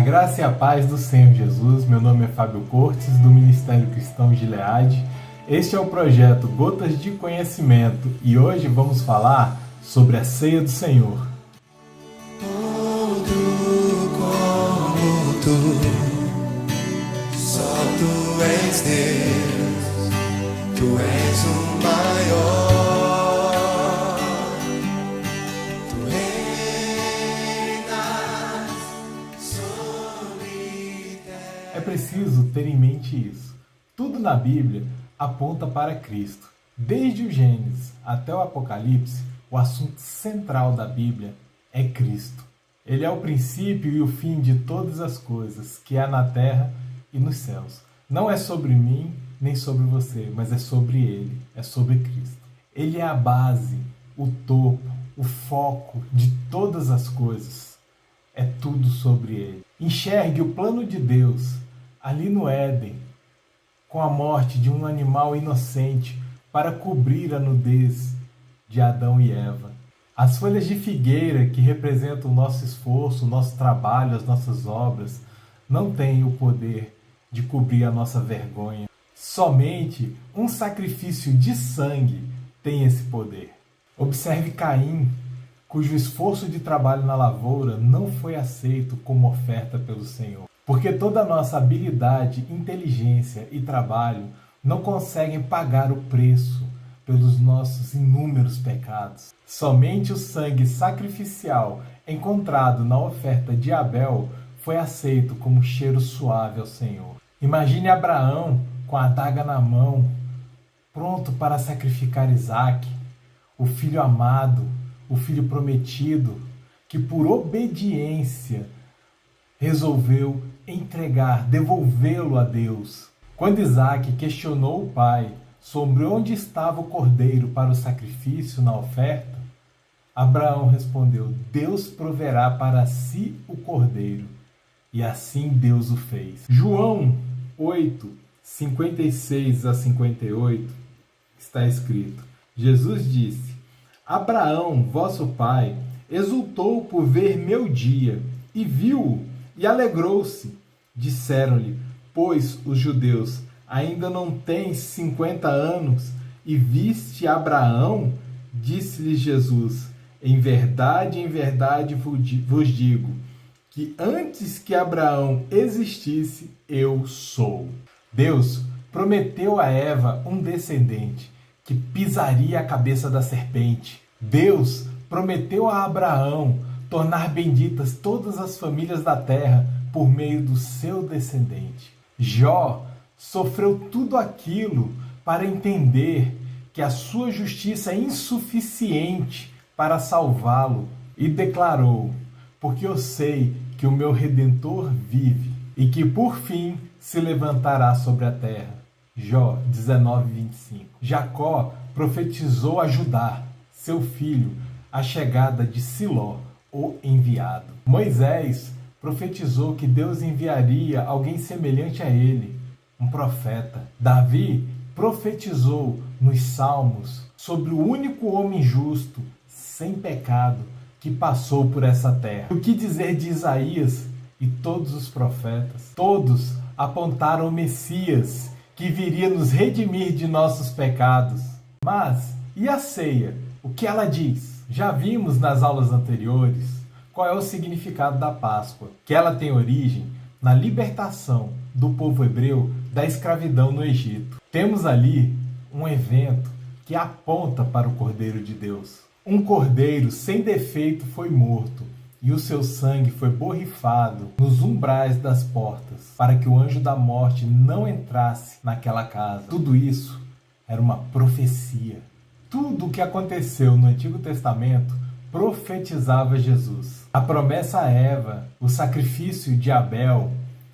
graça e a paz do Senhor Jesus. Meu nome é Fábio Cortes, do Ministério Cristão Gileade. Este é o projeto Gotas de Conhecimento e hoje vamos falar sobre a Ceia do Senhor. Tudo como tu, só tu és Deus, tu és o maior, tu reinas sobre terra. É preciso ter em mente isso. Tudo na Bíblia aponta para Cristo. Desde o Gênesis até o Apocalipse, o assunto central da Bíblia é Cristo. Ele é o princípio e o fim de todas as coisas que há na terra e nos céus. Não é sobre mim nem sobre você, mas é sobre Ele, é sobre Cristo. Ele é a base, o topo, o foco de todas as coisas. É tudo sobre Ele. Enxergue o plano de Deus ali no Éden, com a morte de um animal inocente para cobrir a nudez de Adão e Eva. As folhas de figueira, que representam o nosso esforço, o nosso trabalho, as nossas obras, não têm o poder de cobrir a nossa vergonha. Somente um sacrifício de sangue tem esse poder. Observe Caim, cujo esforço de trabalho na lavoura não foi aceito como oferta pelo Senhor. Porque toda a nossa habilidade, inteligência e trabalho não conseguem pagar o preço pelos nossos inúmeros pecados. Somente o sangue sacrificial encontrado na oferta de Abel foi aceito como cheiro suave ao Senhor. Imagine Abraão com a adaga na mão, pronto para sacrificar Isaque, o filho amado, o filho prometido, que por obediência resolveu entregar, devolvê-lo a Deus. Quando Isaque questionou o pai sobre onde estava o cordeiro para o sacrifício na oferta, Abraão respondeu: Deus proverá para si o cordeiro. E assim Deus o fez. João 8, 56 a 58, está escrito: Jesus disse: Abraão, vosso pai, exultou por ver meu dia, e viu-o, e alegrou-se. Disseram-lhe, pois, os judeus: ainda não tens 50 anos, e viste Abraão? Disse-lhe Jesus: em verdade vos digo, que antes que Abraão existisse, eu sou. Deus prometeu a Eva um descendente que pisaria a cabeça da serpente. Deus prometeu a Abraão tornar benditas todas as famílias da terra por meio do seu descendente. Jó sofreu tudo aquilo para entender que a sua justiça é insuficiente para salvá-lo e declarou: porque eu sei que o meu Redentor vive e que por fim se levantará sobre a terra. Jó 19:25. Jacó profetizou a Judá, seu filho, a chegada de Siló, o enviado. Moisés profetizou que Deus enviaria alguém semelhante a ele, um profeta. Davi profetizou nos Salmos sobre o único homem justo, sem pecado, que passou por essa terra. O que dizer de Isaías e todos os profetas? Todos apontaram o Messias, que viria nos redimir de nossos pecados. Mas, e a ceia? O que ela diz? Já vimos nas aulas anteriores qual é o significado da Páscoa, que ela tem origem na libertação do povo hebreu da escravidão no Egito. Temos ali um evento que aponta para o Cordeiro de Deus. Um cordeiro sem defeito foi morto, e o seu sangue foi borrifado nos umbrais das portas, para que o anjo da morte não entrasse naquela casa. Tudo isso era uma profecia. Tudo o que aconteceu no Antigo Testamento profetizava Jesus. A promessa a Eva, o sacrifício de Abel,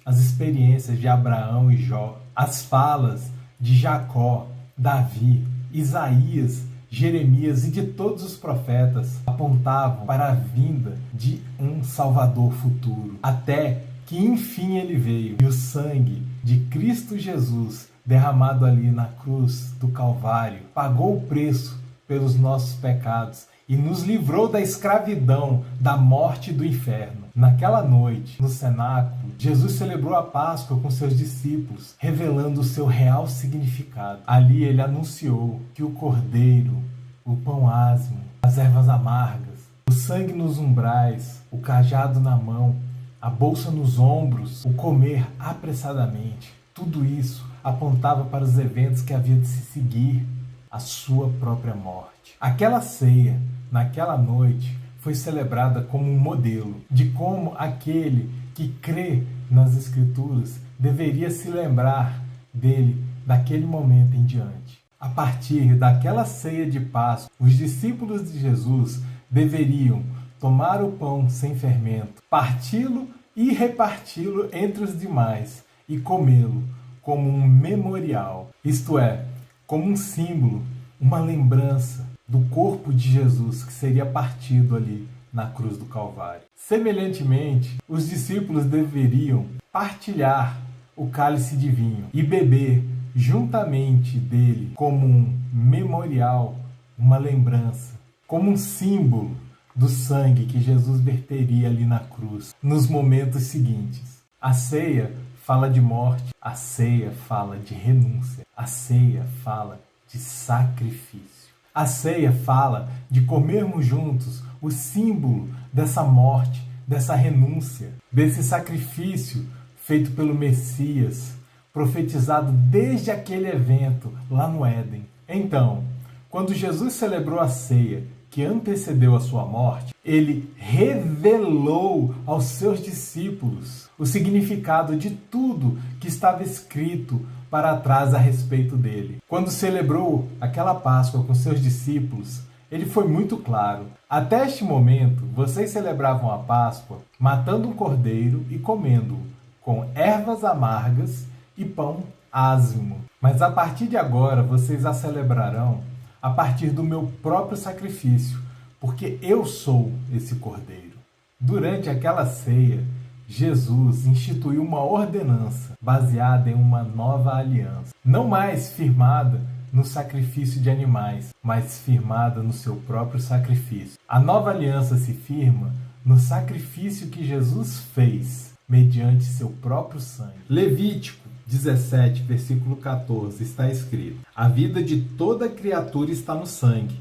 as experiências de Abraão e Jó, as falas de Jacó, Davi, Isaías, Jeremias e de todos os profetas apontavam para a vinda de um Salvador futuro, até que enfim ele veio. E o sangue de Cristo Jesus, derramado ali na cruz do Calvário, pagou o preço pelos nossos pecados e nos livrou da escravidão, da morte e do inferno. Naquela noite, no cenáculo, Jesus celebrou a Páscoa com seus discípulos, revelando o seu real significado. Ali ele anunciou que o cordeiro, o pão ázimo, as ervas amargas, o sangue nos umbrais, o cajado na mão, a bolsa nos ombros, o comer apressadamente, tudo isso apontava para os eventos que havia de se seguir, a sua própria morte. Aquela ceia, naquela noite, foi celebrada como um modelo de como aquele que crê nas Escrituras deveria se lembrar dele daquele momento em diante. A partir daquela ceia de Páscoa, os discípulos de Jesus deveriam tomar o pão sem fermento, parti-lo e reparti-lo entre os demais e comê-lo como um memorial, isto é, como um símbolo, uma lembrança do corpo de Jesus que seria partido ali na cruz do Calvário. Semelhantemente, os discípulos deveriam partilhar o cálice de vinho e beber juntamente dele como um memorial, uma lembrança, como um símbolo do sangue que Jesus verteria ali na cruz nos momentos seguintes. A ceia fala de morte, a ceia fala de renúncia, a ceia fala de sacrifício. A ceia fala de comermos juntos o símbolo dessa morte, dessa renúncia, desse sacrifício feito pelo Messias, profetizado desde aquele evento lá no Éden. Então, quando Jesus celebrou a ceia que antecedeu a sua morte, ele revelou aos seus discípulos o significado de tudo que estava escrito para trás a respeito dele. Quando celebrou aquela Páscoa com seus discípulos, ele foi muito claro. Até este momento, vocês celebravam a Páscoa matando um cordeiro e comendo-o, com ervas amargas e pão ázimo. Mas a partir de agora, vocês a celebrarão a partir do meu próprio sacrifício, porque eu sou esse cordeiro. Durante aquela ceia, Jesus instituiu uma ordenança baseada em uma nova aliança, não mais firmada no sacrifício de animais, mas firmada no seu próprio sacrifício. A nova aliança se firma no sacrifício que Jesus fez mediante seu próprio sangue. Levítico 17, versículo 14, está escrito: a vida de toda criatura está no sangue.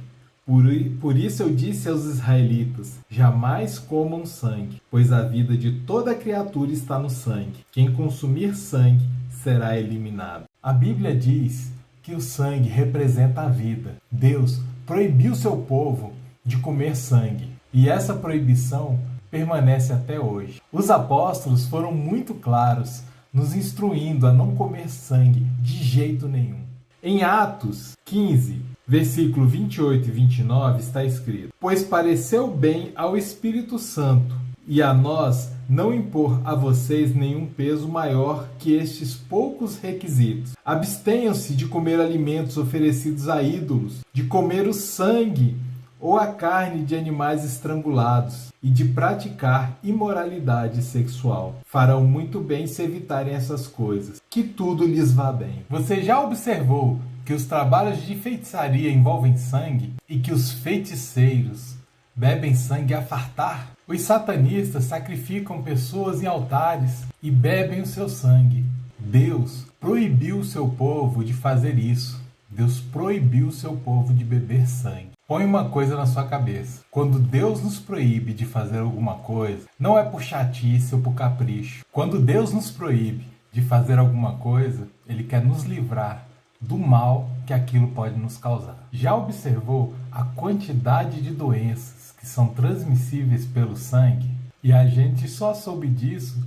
Por isso eu disse aos israelitas: jamais comam sangue, pois a vida de toda criatura está no sangue. Quem consumir sangue será eliminado. A Bíblia diz que o sangue representa a vida. Deus proibiu seu povo de comer sangue, e essa proibição permanece até hoje. Os apóstolos foram muito claros, nos instruindo a não comer sangue de jeito nenhum. Em Atos 15, versículo 28 e 29 está escrito: pois pareceu bem ao Espírito Santo e a nós não impor a vocês nenhum peso maior que estes poucos requisitos. Abstenham-se de comer alimentos oferecidos a ídolos, de comer o sangue ou a carne de animais estrangulados e de praticar imoralidade sexual. Farão muito bem se evitarem essas coisas, que tudo lhes vá bem. Você já observou que os trabalhos de feitiçaria envolvem sangue e que os feiticeiros bebem sangue a fartar? Os satanistas sacrificam pessoas em altares e bebem o seu sangue. Deus proibiu o seu povo de fazer isso. Deus proibiu o seu povo de beber sangue. Põe uma coisa na sua cabeça. Quando Deus nos proíbe de fazer alguma coisa, não é por chatice ou por capricho. Quando Deus nos proíbe de fazer alguma coisa, Ele quer nos livrar do mal que aquilo pode nos causar. Já observou a quantidade de doenças que são transmissíveis pelo sangue? E a gente só soube disso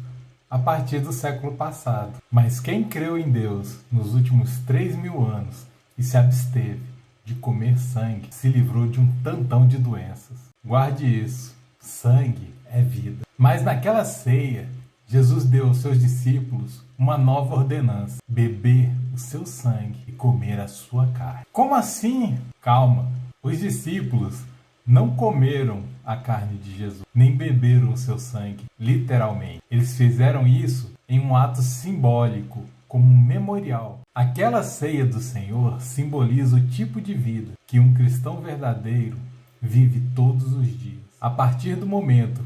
a partir do século passado. Mas quem creu em Deus nos últimos 3.000 anos e se absteve de comer sangue, se livrou de um tantão de doenças. Guarde isso, sangue é vida. Mas naquela ceia, Jesus deu aos seus discípulos uma nova ordenança: beber o seu sangue e comer a sua carne. Como assim? Calma, os discípulos não comeram a carne de Jesus, nem beberam o seu sangue, literalmente. Eles fizeram isso em um ato simbólico, como um memorial. Aquela ceia do Senhor simboliza o tipo de vida que um cristão verdadeiro vive todos os dias. A partir do momento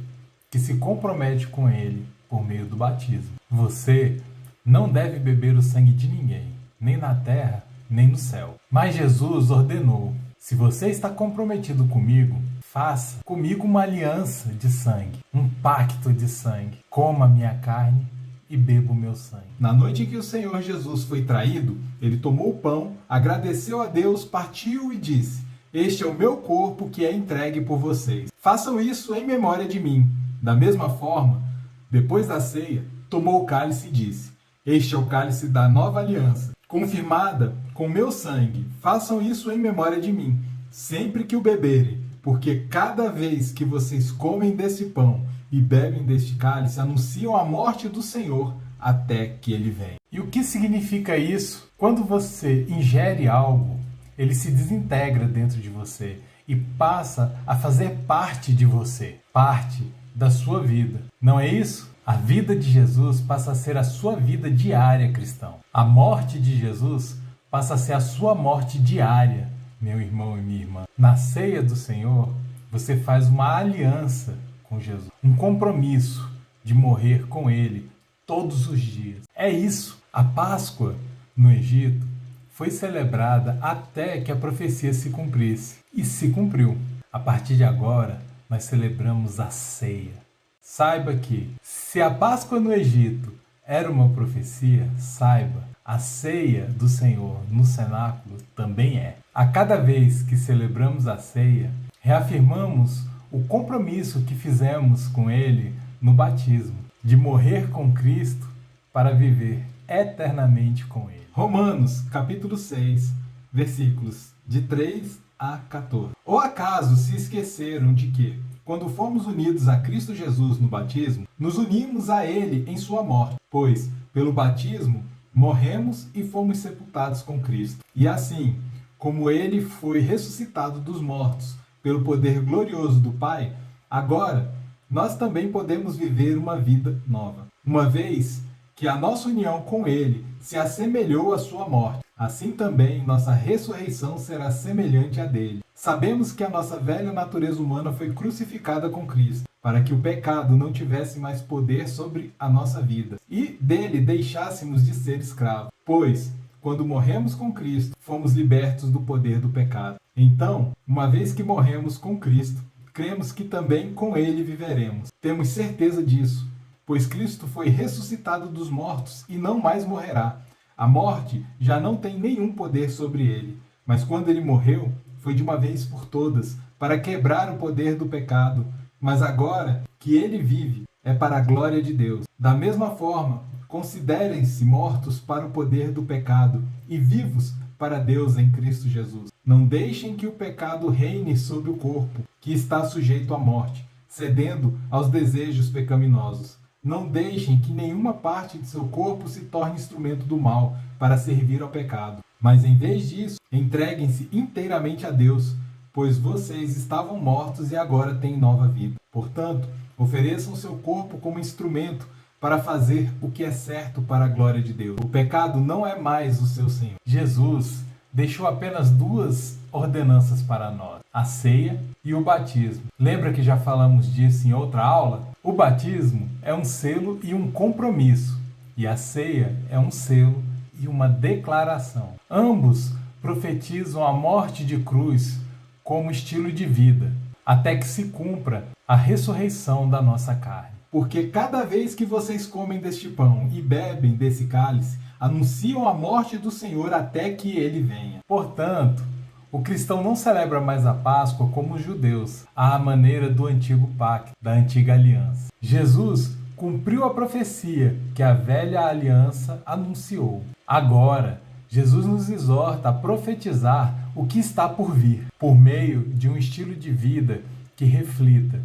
que se compromete com Ele por meio do batismo. Você não deve beber o sangue de ninguém, nem na terra, nem no céu. Mas Jesus ordenou: se você está comprometido comigo, faça comigo uma aliança de sangue, um pacto de sangue. Coma a minha carne e beba o meu sangue. Na noite em que o Senhor Jesus foi traído, ele tomou o pão, agradeceu a Deus, partiu e disse: este é o meu corpo que é entregue por vocês. Façam isso em memória de mim. Da mesma forma, depois da ceia, tomou o cálice e disse: este é o cálice da nova aliança, confirmada com meu sangue. Façam isso em memória de mim, sempre que o beberem, porque cada vez que vocês comem desse pão e bebem deste cálice, anunciam a morte do Senhor até que ele venha. E o que significa isso? Quando você ingere algo, ele se desintegra dentro de você e passa a fazer parte de você, parte da sua vida. Não é isso? A vida de Jesus passa a ser a sua vida diária, cristão. A morte de Jesus passa a ser a sua morte diária, meu irmão e minha irmã. Na ceia do Senhor, você faz uma aliança com Jesus, um compromisso de morrer com Ele todos os dias. É isso. A Páscoa no Egito foi celebrada até que a profecia se cumprisse. E se cumpriu. A partir de agora, nós celebramos a ceia. Saiba que, se a Páscoa no Egito era uma profecia, saiba, a ceia do Senhor no cenáculo também é. A cada vez que celebramos a ceia, reafirmamos o compromisso que fizemos com Ele no batismo, de morrer com Cristo para viver eternamente com Ele. Romanos, capítulo 6, versículos de 3 a 14. Ou acaso se esqueceram de que, quando fomos unidos a Cristo Jesus no batismo, nos unimos a Ele em sua morte, pois, pelo batismo, morremos e fomos sepultados com Cristo. E assim, como Ele foi ressuscitado dos mortos pelo poder glorioso do Pai, agora nós também podemos viver uma vida nova. Uma vez que a nossa união com Ele se assemelhou à sua morte, assim também nossa ressurreição será semelhante à dele. Sabemos que a nossa velha natureza humana foi crucificada com Cristo, para que o pecado não tivesse mais poder sobre a nossa vida, e dele deixássemos de ser escravos. Pois, quando morremos com Cristo, fomos libertos do poder do pecado. Então, uma vez que morremos com Cristo, cremos que também com Ele viveremos. Temos certeza disso, pois Cristo foi ressuscitado dos mortos e não mais morrerá. A morte já não tem nenhum poder sobre ele, mas quando ele morreu, foi de uma vez por todas, para quebrar o poder do pecado. Mas agora que ele vive, é para a glória de Deus. Da mesma forma, considerem-se mortos para o poder do pecado e vivos para Deus em Cristo Jesus. Não deixem que o pecado reine sobre o corpo, que está sujeito à morte, cedendo aos desejos pecaminosos. Não deixem que nenhuma parte de seu corpo se torne instrumento do mal para servir ao pecado. Mas em vez disso, entreguem-se inteiramente a Deus, pois vocês estavam mortos e agora têm nova vida. Portanto, ofereçam seu corpo como instrumento para fazer o que é certo para a glória de Deus. O pecado não é mais o seu Senhor. Jesus deixou apenas duas ordenanças para nós: a ceia e o batismo. Lembra que já falamos disso em outra aula? O batismo é um selo e um compromisso, e a ceia é um selo e uma declaração. Ambos profetizam a morte de cruz como estilo de vida, até que se cumpra a ressurreição da nossa carne. Porque cada vez que vocês comem deste pão e bebem desse cálice, anunciam a morte do Senhor até que ele venha. Portanto, o cristão não celebra mais a Páscoa como os judeus, à maneira do antigo pacto, da antiga aliança. Jesus cumpriu a profecia que a velha aliança anunciou. Agora, Jesus nos exorta a profetizar o que está por vir, por meio de um estilo de vida que reflita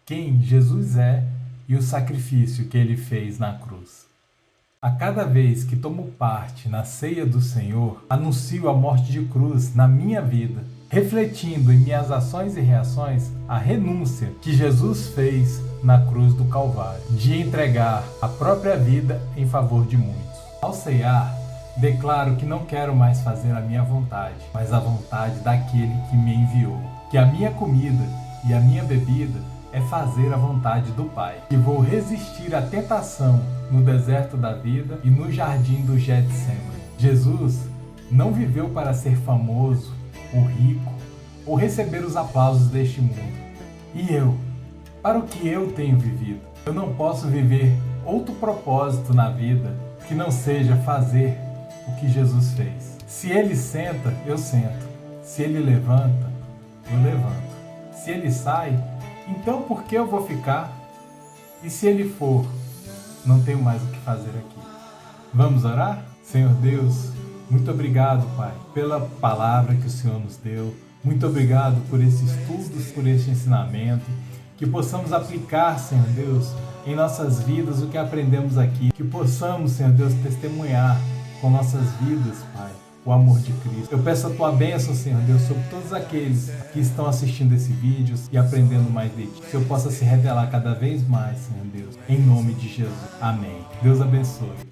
quem Jesus é e o sacrifício que ele fez na cruz. A cada vez que tomo parte na ceia do Senhor, anuncio a morte de cruz na minha vida, refletindo em minhas ações e reações a renúncia que Jesus fez na cruz do Calvário, de entregar a própria vida em favor de muitos. Ao ceiar, Declaro que não quero mais fazer a minha vontade, mas a vontade daquele que me enviou. Que a minha comida e a minha bebida é fazer a vontade do Pai. Que vou resistir à tentação no deserto da vida e no jardim do Getsemane. Jesus não viveu para ser famoso ou rico ou receber os aplausos deste mundo. E eu? Para o que eu tenho vivido? Eu não posso viver outro propósito na vida que não seja fazer o que Jesus fez. Se ele senta, eu sento. Se ele levanta, eu levanto. Se ele sai, então por que eu vou ficar? E se ele for, não tenho mais o que fazer aqui. Vamos orar? Senhor Deus, muito obrigado, Pai, pela palavra que o Senhor nos deu. Muito obrigado por esses estudos, por este ensinamento. Que possamos aplicar, Senhor Deus, em nossas vidas o que aprendemos aqui. Que possamos, Senhor Deus, testemunhar com nossas vidas, Pai, o amor de Cristo. Eu peço a Tua bênção, Senhor Deus, sobre todos aqueles que estão assistindo esse vídeo e aprendendo mais de Ti. Que eu possa se revelar cada vez mais, Senhor Deus, em nome de Jesus. Amém. Deus abençoe.